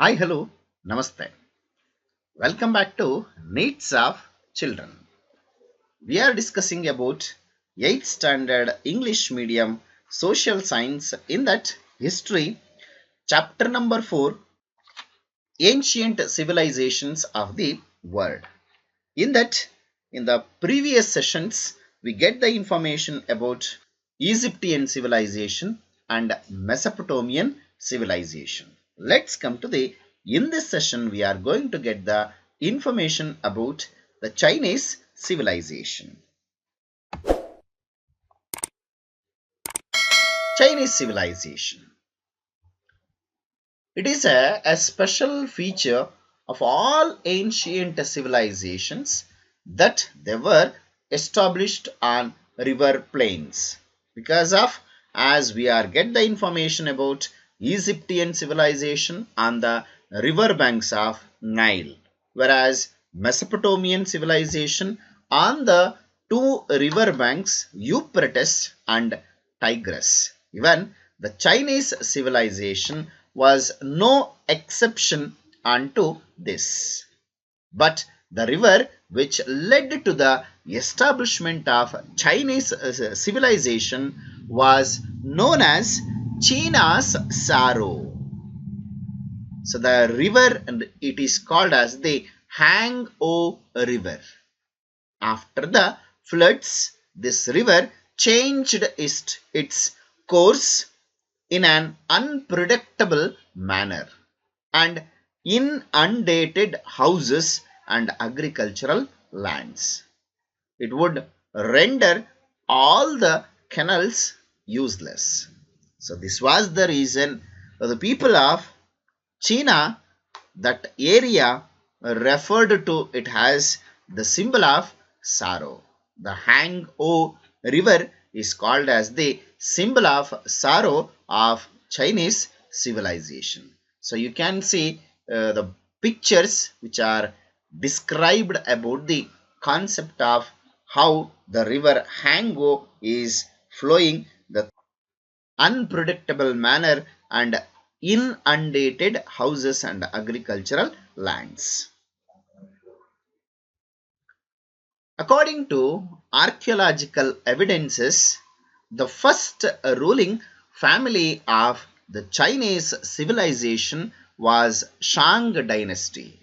Hi, hello, namaste. Welcome back to Needs of Children. We are discussing about 8th standard English medium social science in that history, chapter number 4, ancient civilizations of the world. In that, in the previous sessions, we get the information about Egyptian civilization and Mesopotamian civilization. Let's come to the, in this session, we are going to get the information about the Chinese civilization. Chinese civilization. It is a special feature of all ancient civilizations that they were established on river plains. Because of, as we are get the information about Egyptian civilization on the river banks of Nile, whereas Mesopotamian civilization on the two river banks Euphrates and Tigris. Even the Chinese civilization was no exception unto this. But the river which led to the establishment of Chinese civilization was known as China's sorrow. So the river, and it is called as the Hwang Ho river. After the floods, this river changed its course in an unpredictable manner and inundated houses and agricultural lands. It would render all the canals useless. So this was the reason the people of China, that area, referred to it as the symbol of sorrow. The Hwang Ho river is called as the symbol of sorrow of Chinese civilization. So you can see the pictures which are described about the concept of how the river Hwang Ho is flowing the unpredictable manner and inundated houses and agricultural lands. According to archaeological evidences, the first ruling family of the Chinese civilization was Shang dynasty.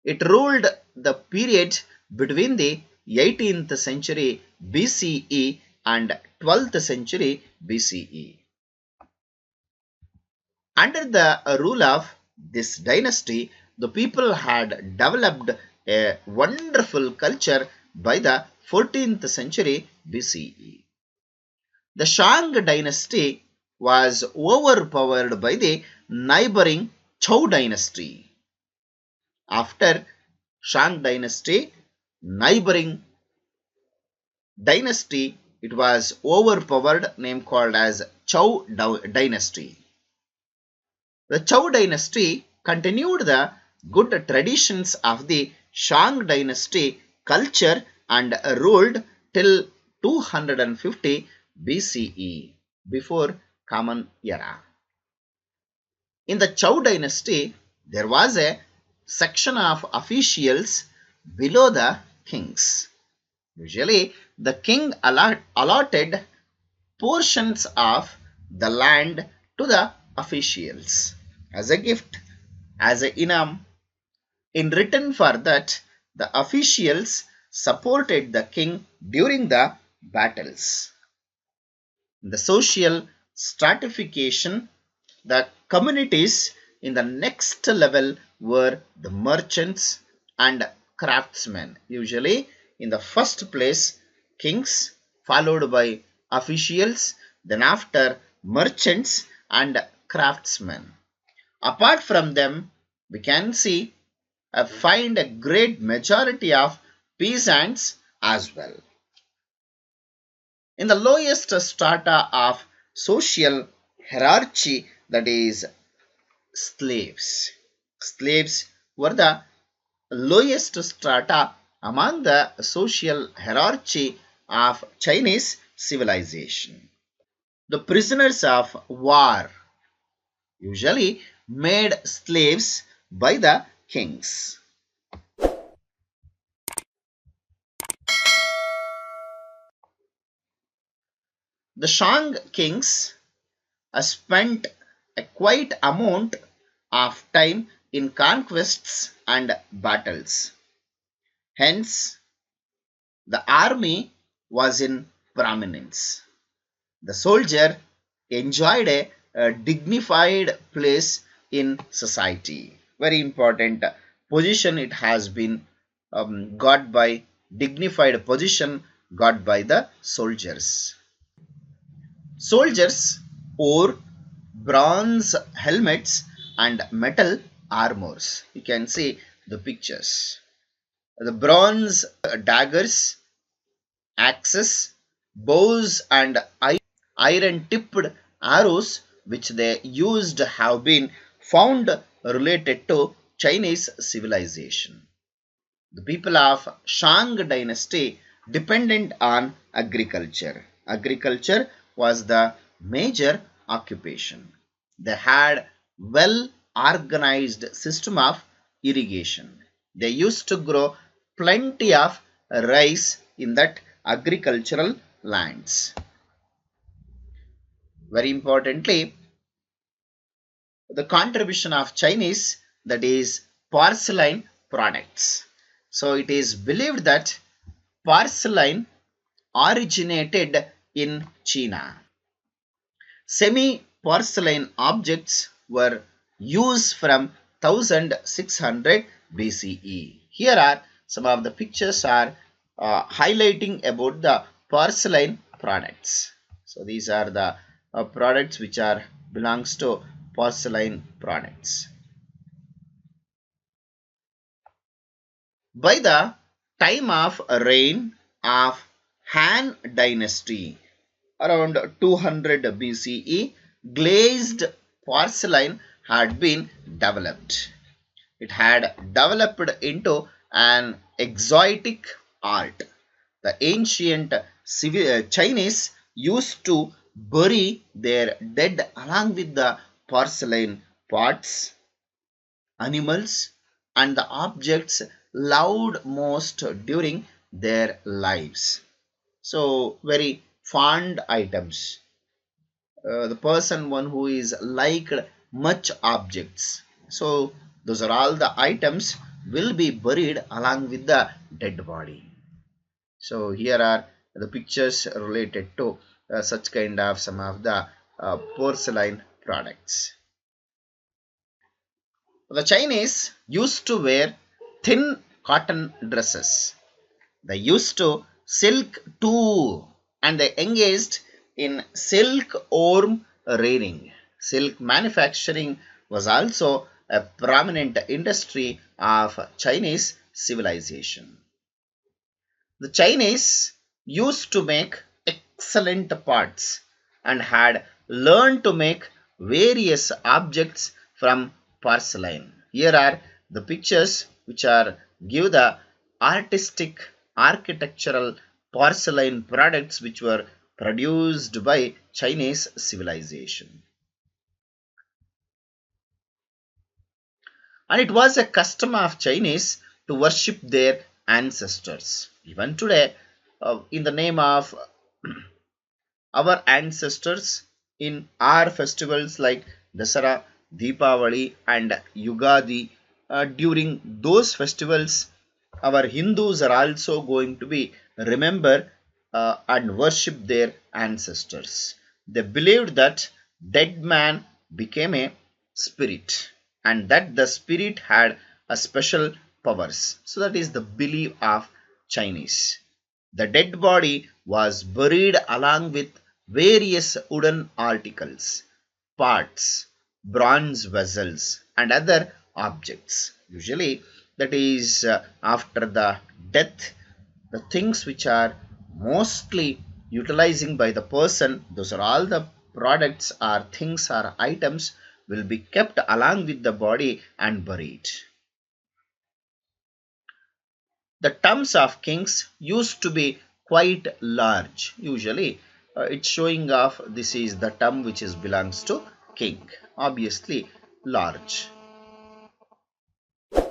It ruled the period between the 18th century BCE and 12th century BCE. Under the rule of this dynasty, the people had developed a wonderful culture by the 14th century BCE. The Shang dynasty was overpowered by the neighboring Zhou dynasty. After Shang dynasty, neighboring dynasty, it was overpowered, name called as Zhou dynasty. The Zhou dynasty continued the good traditions of the Shang dynasty culture and ruled till 250 BCE, before Common Era. In the Zhou dynasty, there was a section of officials below the kings. Usually, the king allotted portions of the land to the officials as a gift, as a inam. In return for that, the officials supported the king during the battles. The social stratification, the communities in the next level were the merchants and craftsmen. Usually, in the first place, kings, followed by officials, then after merchants and craftsmen. Apart from them, we can see find a great majority of peasants as well. In the lowest strata of social hierarchy, that is slaves. Slaves were the lowest strata among the social hierarchy of Chinese civilization. The prisoners of war. Usually, made slaves by the kings. The Shang kings spent a quite amount of time in conquests and battles. Hence, the army was in prominence. The soldier enjoyed a dignified place in society. Very important position it has been got by dignified position got by the soldiers. Soldiers wore bronze helmets and metal armors. You can see the pictures. The bronze daggers, axes, bows, and iron tipped arrows which they used have been found related to Chinese civilization. The people of Shang dynasty depended on agriculture. Agriculture was the major occupation. They had well organized system of irrigation. They used to grow plenty of rice in that agricultural lands. Very importantly, the contribution of Chinese, that is porcelain products. So it is believed that porcelain originated in China. Semi-porcelain objects were used from 1600 BCE. Here are some of the pictures are highlighting about the porcelain products. So these are the products which are belongs to porcelain products. By the time of reign of Han dynasty around 200 BCE, glazed porcelain had been developed. It had developed into an exotic art. The ancient Chinese used to bury their dead along with the porcelain pots, animals, and the objects loved most during their lives. So, very fond items. The person one who is liked much objects. So, those are all the items will be buried along with the dead body. So, here are the pictures related to such kind of some of the porcelain products. The Chinese used to wear thin cotton dresses. They used to silk too, and they engaged in silkworm rearing. Silk manufacturing was also a prominent industry of Chinese civilization. The Chinese used to make excellent pots and had learned to make various objects from porcelain. Here are the pictures which are give the artistic architectural porcelain products which were produced by Chinese civilization. And it was a custom of Chinese to worship their ancestors. Even today, in the name of our ancestors, in our festivals like Dasara, Deepavali, and Yugadi, during those festivals, our Hindus are also going to be remember and worship their ancestors. They believed that dead man became a spirit and that the spirit had a special powers. So that is the belief of Chinese. The dead body was buried along with various wooden articles, parts, bronze vessels, and other objects. Usually, that is after the death, the things which are mostly utilizing by the person, those are all the products or things or items will be kept along with the body and buried. The tombs of kings used to be quite large. Usually, it's showing off this is the tomb which is belongs to king. Obviously, large. The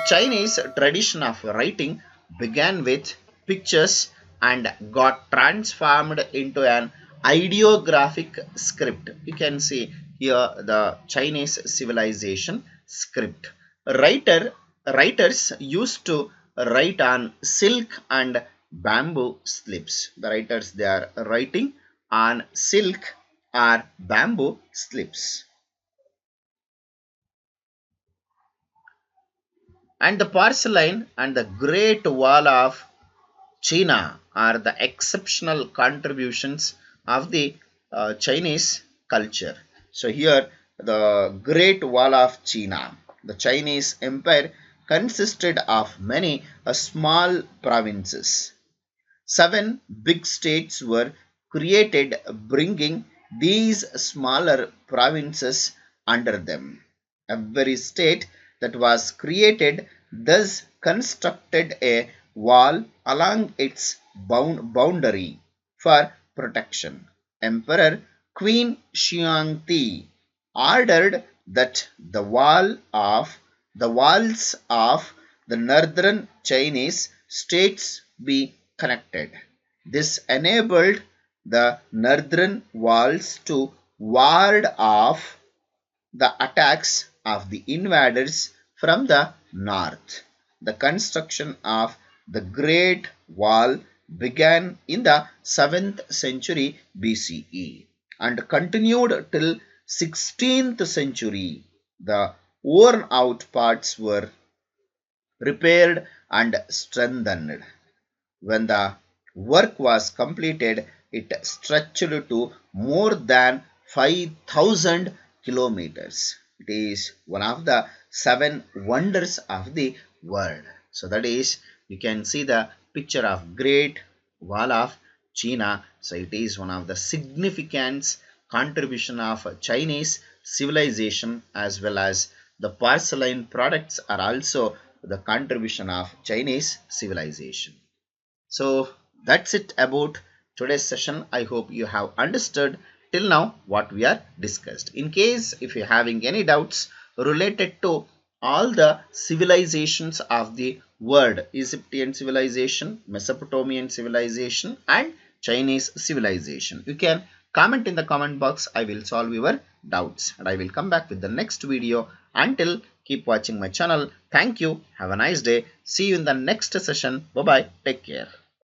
Chinese tradition of writing began with pictures and got transformed into an ideographic script. You can see here the Chinese civilization script. Writers used to write on silk and bamboo slips. The writers, they are writing on silk or bamboo slips. And the porcelain and the Great Wall of China are the exceptional contributions of the Chinese culture. So here the Great Wall of China, the Chinese Empire consisted of many small provinces. 7 big states were created, bringing these smaller provinces under them. Every state that was created thus constructed a wall along its boundary for protection. Emperor Queen Xiangti ordered that the walls of the northern Chinese states be connected. This enabled the northern walls to ward off the attacks of the invaders from the north. The construction of the Great Wall began in the 7th century BCE and continued till 16th century. The worn out parts were repaired and strengthened. When the work was completed, it stretched to more than 5,000 kilometers. It is one of the 7 wonders of the world. So that is, you can see the picture of Great Wall of China. So it is one of the significant contribution of Chinese civilization, as well as the porcelain products are also the contribution of Chinese civilization. So that's it about today's session. I hope you have understood till now what we are discussed. In case if you're having any doubts related to all the civilizations of the world, Egyptian civilization, Mesopotamian civilization and Chinese civilization, you can comment in the comment box. I will solve your doubts and I will come back with the next video. Until, keep watching my channel. Thank you. Have a nice day. See you in the next session. Bye bye. Take care.